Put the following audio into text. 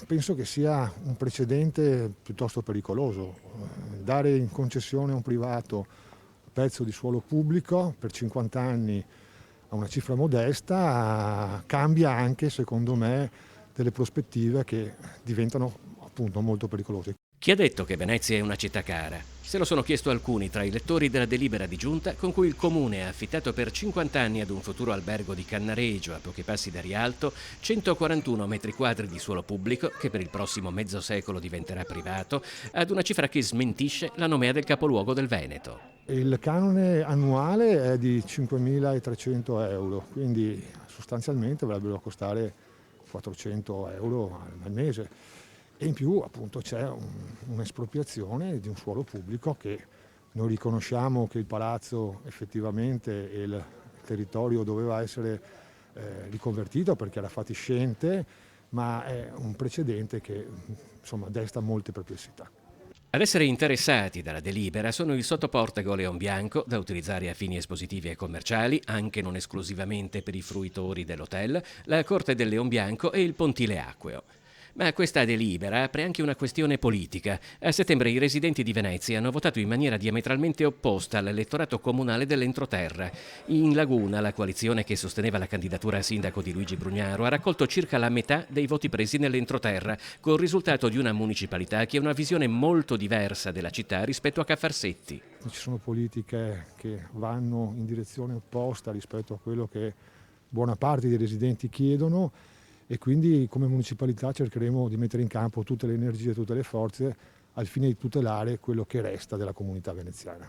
penso che sia un precedente piuttosto pericoloso. Dare in concessione a un privato un pezzo di suolo pubblico per 50 anni a una cifra modesta cambia anche, secondo me, delle prospettive che diventano appunto molto pericolose. Chi ha detto che Venezia è una città cara? Se lo sono chiesto alcuni tra i lettori della delibera di giunta con cui il comune ha affittato per 50 anni ad un futuro albergo di Cannaregio, a pochi passi da Rialto, 141 metri quadri di suolo pubblico, che per il prossimo mezzo secolo diventerà privato, ad una cifra che smentisce la nomea del capoluogo del Veneto. Il canone annuale è di 5.300 euro, quindi sostanzialmente dovrebbero costare 400 euro al mese. E in più appunto c'è un'espropriazione di un suolo pubblico che noi riconosciamo che il palazzo effettivamente e il territorio doveva essere riconvertito perché era fatiscente, ma è un precedente che insomma desta molte perplessità. Ad essere interessati dalla delibera sono il sottoportico Leon Bianco, da utilizzare a fini espositivi e commerciali, anche non esclusivamente per i fruitori dell'hotel, la Corte del Leon Bianco e il Pontile Acqueo. Ma questa delibera apre anche una questione politica. A settembre i residenti di Venezia hanno votato in maniera diametralmente opposta all'elettorato comunale dell'entroterra. In Laguna, la coalizione che sosteneva la candidatura a sindaco di Luigi Brugnaro ha raccolto circa la metà dei voti presi nell'entroterra, col risultato di una municipalità che ha una visione molto diversa della città rispetto a Caffarsetti. Ci sono politiche che vanno in direzione opposta rispetto a quello che buona parte dei residenti chiedono e quindi come municipalità cercheremo di mettere in campo tutte le energie e tutte le forze al fine di tutelare quello che resta della comunità veneziana.